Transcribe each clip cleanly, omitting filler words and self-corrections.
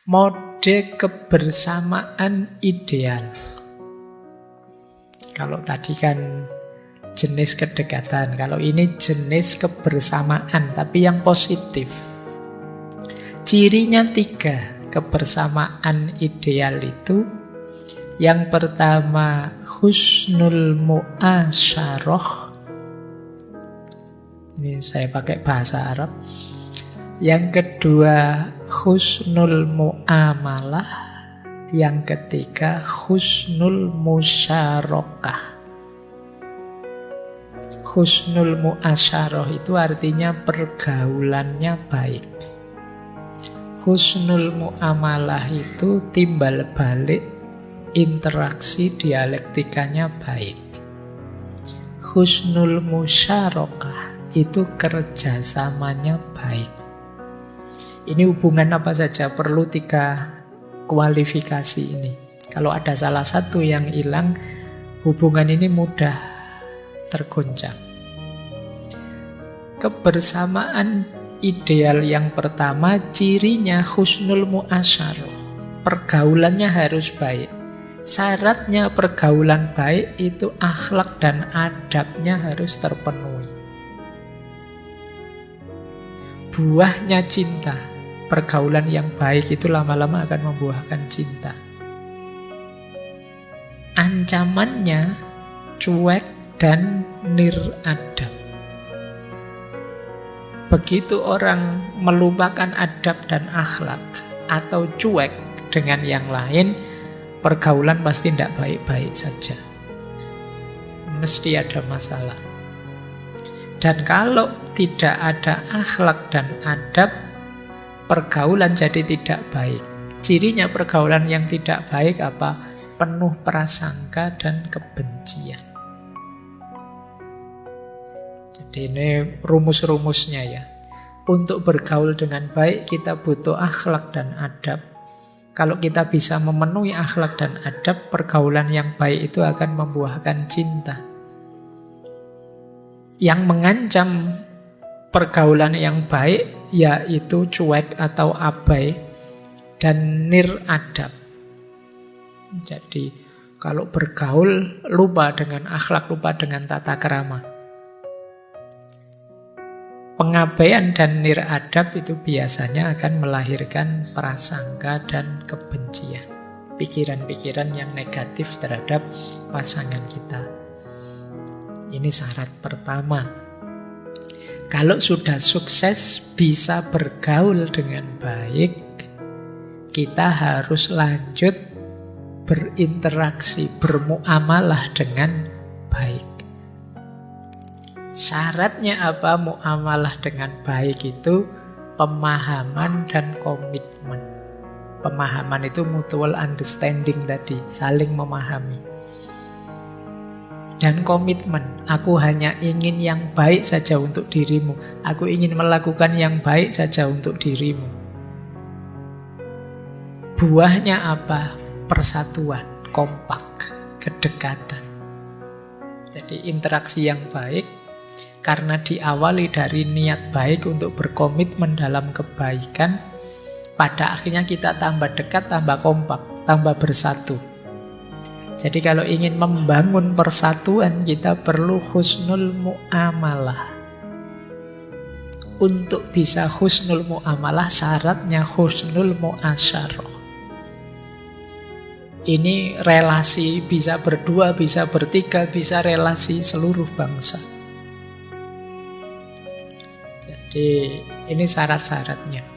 Mode kebersamaan ideal. Kalau tadi kan jenis kedekatan, kalau ini jenis kebersamaan, tapi yang positif. Cirinya 3 kebersamaan ideal itu. Yang pertama, husnul mu'asyarah. Ini saya pakai bahasa Arab. Yang kedua, husnul mu'amalah. Yang ketiga, husnul musyarakah. Husnul mu'asyarah itu artinya pergaulannya baik. Husnul mu'amalah itu timbal balik interaksi dialektikanya baik. Husnul musyarakah itu kerjasamanya baik. Ini hubungan apa saja, perlu 3 kualifikasi ini. Kalau ada salah satu yang hilang, hubungan ini mudah tergoncang. Kebersamaan ideal yang pertama, cirinya husnul mu'asyarah. Pergaulannya harus baik. Syaratnya pergaulan baik itu akhlak dan adabnya harus terpenuhi. Buahnya cinta. Pergaulan yang baik itu lama-lama akan membuahkan cinta. Ancamannya cuek dan niradab. Begitu orang melupakan adab dan akhlak atau cuek dengan yang lain, pergaulan pasti tidak baik-baik saja. Mesti ada masalah. Dan kalau tidak ada akhlak dan adab, pergaulan jadi tidak baik. Cirinya pergaulan yang tidak baik apa? Penuh prasangka dan kebencian. Jadi ini rumus-rumusnya ya. Untuk bergaul dengan baik kita butuh akhlak dan adab. Kalau kita bisa memenuhi akhlak dan adab, pergaulan yang baik itu akan membuahkan cinta. Yang mengancam pergaulan yang baik yaitu cuek atau abai dan niradab. Jadi kalau bergaul lupa dengan akhlak, lupa dengan tata krama. Pengabaian dan niradab itu biasanya akan melahirkan prasangka dan kebencian. Pikiran-pikiran yang negatif terhadap pasangan kita. Ini syarat pertama. Kalau sudah sukses bisa bergaul dengan baik, kita harus lanjut berinteraksi, bermuamalah dengan baik. Syaratnya apa muamalah dengan baik itu? Pemahaman dan komitmen. Pemahaman itu mutual understanding tadi, saling memahami. Dan komitmen, aku hanya ingin yang baik saja untuk dirimu. Aku ingin melakukan yang baik saja untuk dirimu. Buahnya apa? Persatuan, kompak, kedekatan. Jadi interaksi yang baik, karena diawali dari niat baik untuk berkomitmen dalam kebaikan, pada akhirnya kita tambah dekat, tambah kompak, tambah bersatu. Jadi kalau ingin membangun persatuan, kita perlu husnul mu'amalah. Untuk bisa husnul mu'amalah, syaratnya husnul mu'asyarah. Ini relasi bisa berdua, bisa bertiga, bisa relasi seluruh bangsa. Jadi ini syarat-syaratnya.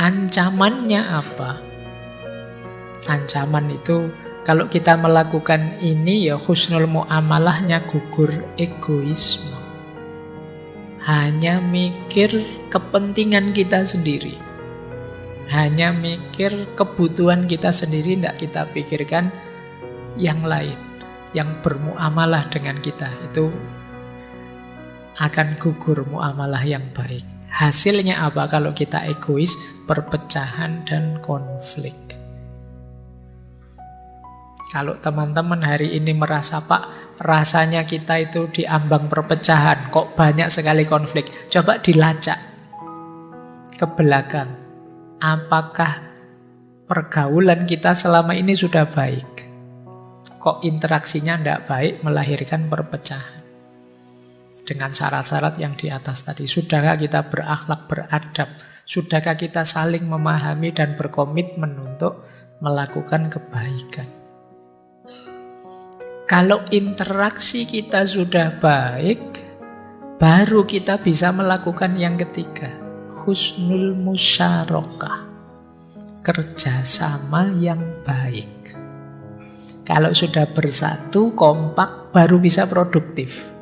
Ancamannya apa? Ancaman itu kalau kita melakukan ini ya husnul mu'amalahnya gugur egoisme. Hanya mikir kepentingan kita sendiri. Hanya mikir kebutuhan kita sendiri, tidak kita pikirkan yang lain. Yang bermuamalah dengan kita itu akan gugur muamalah yang baik. Hasilnya apa kalau kita egois? Perpecahan dan konflik. Kalau teman-teman hari ini merasa, Pak, rasanya kita itu di ambang perpecahan, kok banyak sekali konflik. Coba dilacak ke belakang. Apakah pergaulan kita selama ini sudah baik. Kok interaksinya tidak baik, melahirkan perpecahan. Dengan syarat-syarat yang di atas tadi. Sudahkah kita berakhlak, beradab? Sudahkah kita saling memahami dan berkomitmen untuk melakukan kebaikan? Kalau interaksi kita sudah baik, baru kita bisa melakukan yang ketiga, husnul musyarakah, kerjasama yang baik. Kalau sudah bersatu, kompak, baru bisa produktif.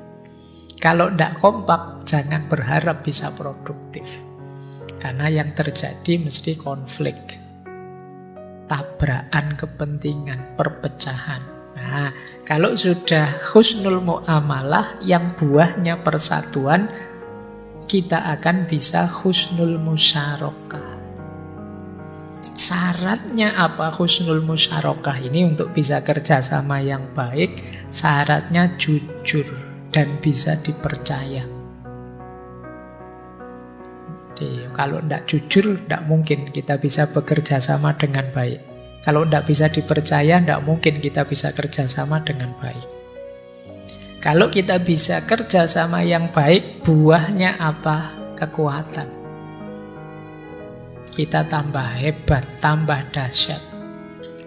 Kalau tidak kompak, jangan berharap bisa produktif. Karena yang terjadi mesti konflik, tabrakan kepentingan, perpecahan. Nah, kalau sudah husnul muamalah yang buahnya persatuan, kita akan bisa husnul musyarakah. Syaratnya apa husnul musyarakah ini untuk bisa kerjasama yang baik? Syaratnya jujur dan bisa dipercaya. Jadi, kalau tidak jujur, tidak mungkin kita bisa bekerja sama dengan baik. Kalau tidak bisa dipercaya, tidak mungkin kita bisa kerjasama dengan baik. Kalau kita bisa kerjasama yang baik, buahnya apa? Kekuatan. Kita tambah hebat, tambah dahsyat.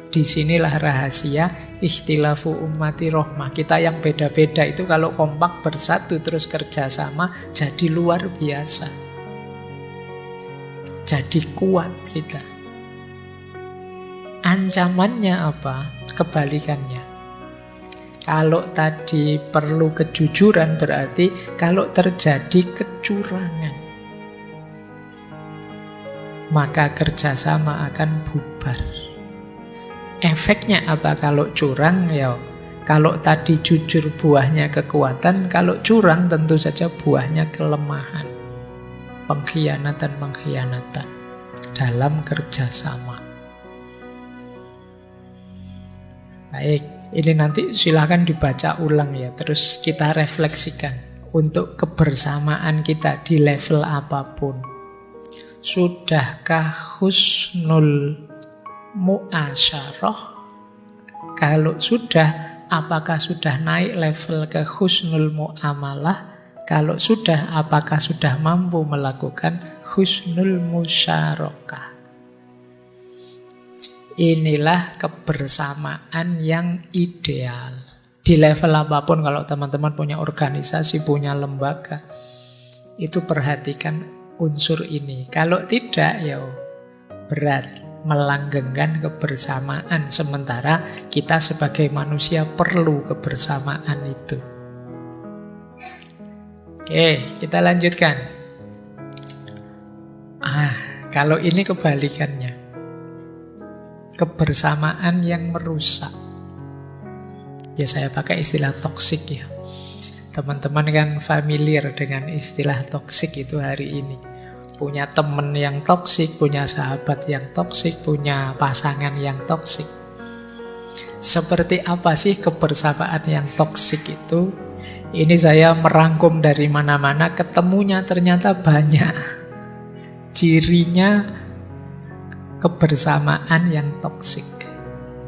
Disinilah rahasia ikhtilafu ummati rahmah. Kita yang beda-beda itu kalau kompak bersatu terus kerjasama, jadi luar biasa. Jadi kuat kita. Ancamannya apa? Kebalikannya. Kalau tadi perlu kejujuran, berarti kalau terjadi kecurangan, maka kerjasama akan bubar. Efeknya apa kalau curang? Ya, kalau tadi jujur buahnya kekuatan, kalau curang tentu saja buahnya kelemahan, pengkhianatan dalam kerjasama. Baik, ini nanti silakan dibaca ulang ya, terus kita refleksikan untuk kebersamaan kita di level apapun. Sudahkah husnul muasyarah? Kalau sudah, apakah sudah naik level ke husnul muamalah? Kalau sudah, apakah sudah mampu melakukan husnul musyarakah? Inilah kebersamaan yang ideal. Di level apapun, kalau teman-teman punya organisasi, punya lembaga, itu perhatikan unsur ini. Kalau tidak, ya berat, melanggengkan kebersamaan. Sementara kita sebagai manusia perlu kebersamaan itu. Oke, kita lanjutkan. Kalau ini kebalikannya. Kebersamaan yang merusak. Ya, saya pakai istilah toksik ya. Teman-teman kan familiar dengan istilah toksik itu hari ini. Punya teman yang toksik, punya sahabat yang toksik, punya pasangan yang toksik. Seperti apa sih kebersamaan yang toksik itu? Ini saya merangkum dari mana-mana, ketemunya ternyata banyak. Cirinya kebersamaan yang toksik.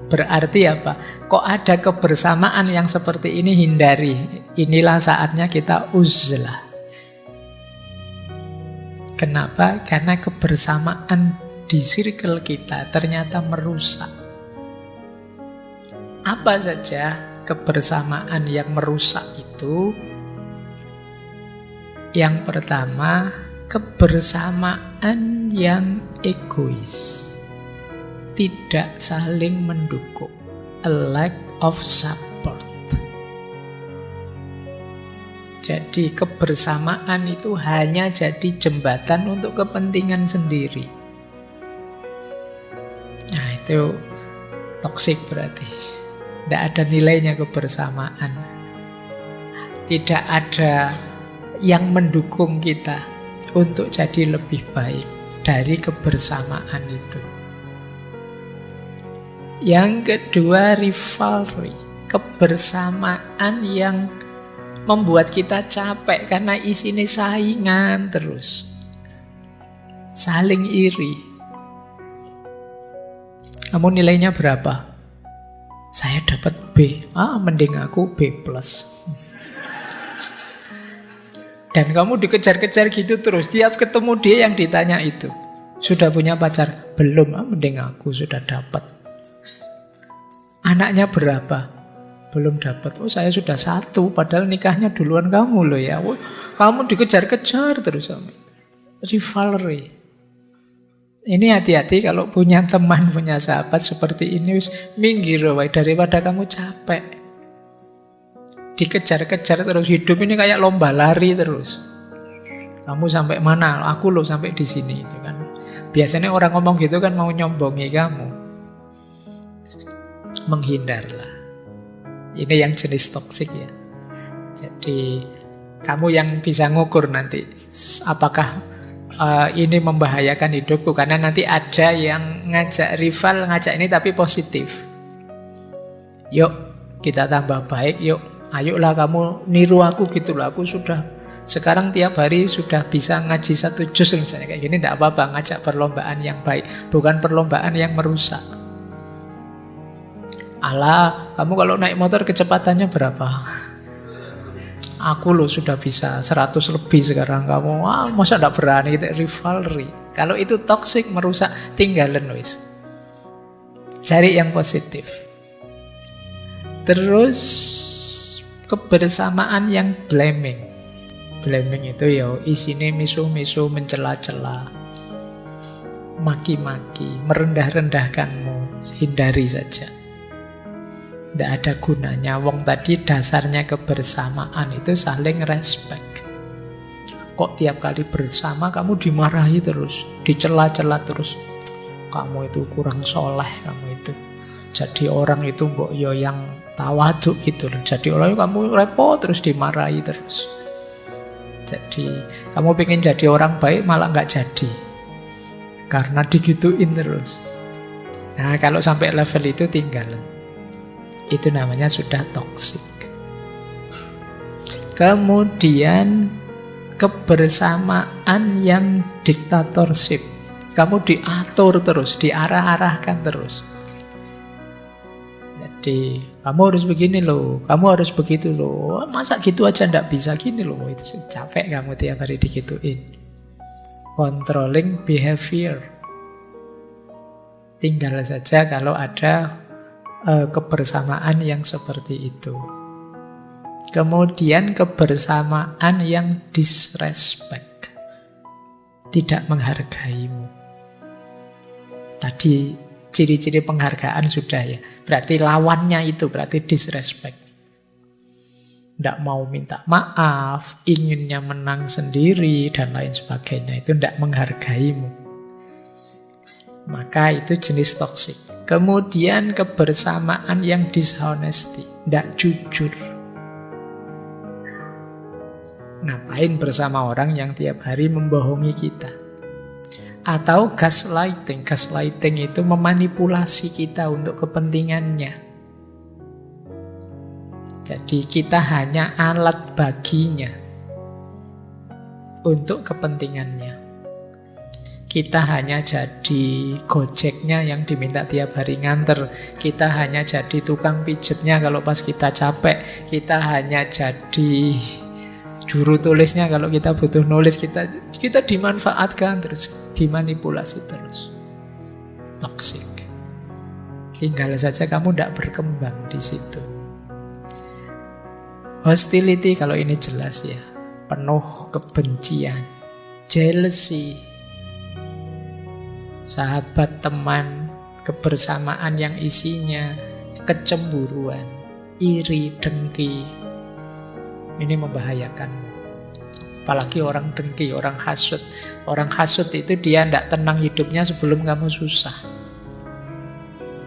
Berarti apa? Kok ada kebersamaan yang seperti ini, hindari. Inilah saatnya kita uzlah. Kenapa? Karena kebersamaan di circle kita ternyata merusak. Apa saja kebersamaan yang merusak itu? Yang pertama, kebersamaan yang egois, tidak saling mendukung, a lack of support. Jadi kebersamaan itu hanya jadi jembatan untuk kepentingan sendiri. Nah, itu toksik berarti. Tidak ada nilainya kebersamaan. Tidak ada yang mendukung kita untuk jadi lebih baik dari kebersamaan itu. Yang kedua, rivalry, kebersamaan yang membuat kita capek karena isinya saingan terus, saling iri. Kamu nilainya berapa? Saya dapat B. Mending aku B+. Dan kamu dikejar-kejar gitu terus. Tiap ketemu dia yang ditanya itu. Sudah punya pacar? Belum. Mending aku sudah dapat. Anaknya berapa? Belum dapat. Saya sudah 1. Padahal nikahnya duluan kamu loh ya. Kamu dikejar-kejar terus. Rivalry. Ini hati-hati kalau punya teman, punya sahabat seperti ini. Minggir wae daripada kamu capek. Dikejar-kejar terus. Hidup ini kayak lomba lari terus. Kamu sampai mana? Aku loh sampai di sini itu kan. Biasanya orang ngomong gitu kan mau nyombongi kamu. Menghindarlah. Ini yang jenis toksik ya. Jadi kamu yang bisa ngukur nanti apakah ini membahayakan hidupku. Karena nanti ada yang ngajak rival, ngajak ini tapi positif. Yuk kita tambah baik, yuk ayolah kamu niru aku gitu loh. Aku sudah sekarang tiap hari sudah bisa ngaji 1 juz misalnya kayak gini. Tidak apa-apa, ngajak perlombaan yang baik, bukan perlombaan yang merusak. Alah, kamu kalau naik motor kecepatannya berapa? Aku loh sudah bisa 100 lebih sekarang. Kamu masa tidak berani? Gitu, rivalry. Kalau itu toksik, merusak, tinggalin wis. Cari yang positif. Terus kebersamaan yang blaming. Blaming itu ya isinya misu-misu, mencela-cela, maki-maki, merendah-rendahkanmu. Hindari saja. Tidak ada gunanya. Wong tadi dasarnya kebersamaan itu saling respect. Kok tiap kali bersama kamu dimarahi terus, dicela-cela terus. Kamu itu kurang soleh, kamu itu. Jadi orang itu mbok yo yang tawaduk gitu loh. Jadi orang kamu repot terus dimarahi terus. Jadi kamu pengen jadi orang baik malah nggak jadi. Karena digituin terus. Nah kalau sampai level itu tinggalin. Itu namanya sudah toksik. Kemudian kebersamaan yang diktatorship. Kamu diatur terus, diarah-arahkan terus. Jadi kamu harus begini loh, kamu harus begitu loh. Masa gitu aja ndak bisa gini loh. Itu capek kamu tiap hari digituin. Controlling behavior. Tinggal saja kalau ada kebersamaan yang seperti itu. Kemudian kebersamaan yang disrespect, tidak menghargaimu. Tadi ciri-ciri penghargaan sudah ya. Berarti lawannya itu berarti disrespect. Tidak mau minta maaf, inginnya menang sendiri dan lain sebagainya. Itu tidak menghargaimu. Maka itu jenis toksik. Kemudian kebersamaan yang dishonesty, tidak jujur. Ngapain bersama orang yang tiap hari membohongi kita? Atau gaslighting. Gaslighting itu memanipulasi kita untuk kepentingannya. Jadi kita hanya alat baginya untuk kepentingannya. Kita hanya jadi gojeknya yang diminta tiap hari nganter. Kita hanya jadi tukang pijetnya kalau pas kita capek. Kita hanya jadi juru tulisnya kalau kita butuh nulis. Kita dimanfaatkan terus, dimanipulasi terus. Toxic. Tinggal saja kamu tidak berkembang di situ. Hostility kalau ini jelas ya, penuh kebencian, jealousy. Sahabat, teman, kebersamaan yang isinya kecemburuan, iri, dengki. Ini membahayakanmu. Apalagi orang dengki, orang hasut. Orang hasut itu dia tidak tenang hidupnya sebelum kamu susah.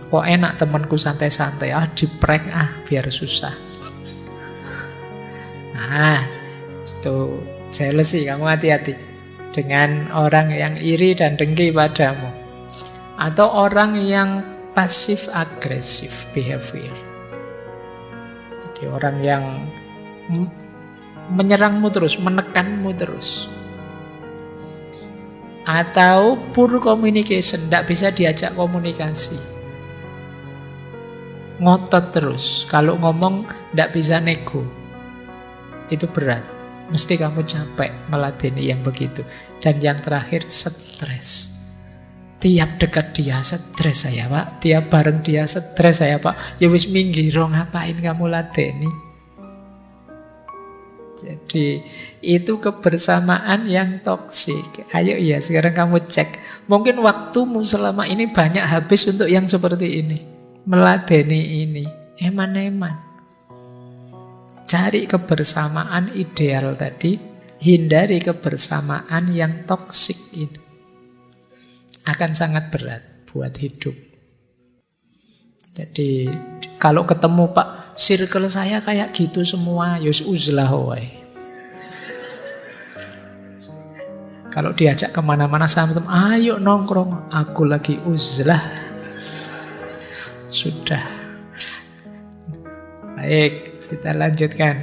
Kok enak temanku santai-santai, diprank biar susah. Nah, itu jealousy, kamu hati-hati dengan orang yang iri dan dengki padamu. Atau orang yang pasif agresif behavior. Jadi orang yang menyerangmu terus, menekanmu terus. Atau poor communication, tidak bisa diajak komunikasi. ngotot terus. Kalau ngomong tidak bisa nego. Itu berat. Mesti kamu capek meladeni yang begitu. Dan yang terakhir, stres. Tiap dekat dia stres saya, Pak. Tiap bareng dia stres saya, Pak. Ya wis minggiro, ngapain kamu ladeni? Jadi itu kebersamaan yang toksik. Ayo ya sekarang kamu cek. Mungkin waktumu selama ini banyak habis untuk yang seperti ini. Meladeni ini. Eman-eman. Cari kebersamaan ideal tadi. Hindari kebersamaan yang toksik ini. Akan sangat berat buat hidup. Jadi kalau ketemu Pak, circle saya kayak gitu semua, yus uzlah wae. Kalau diajak kemana-mana sama teman, ayo nongkrong, aku lagi uzlah. Sudah. Baik, kita lanjutkan.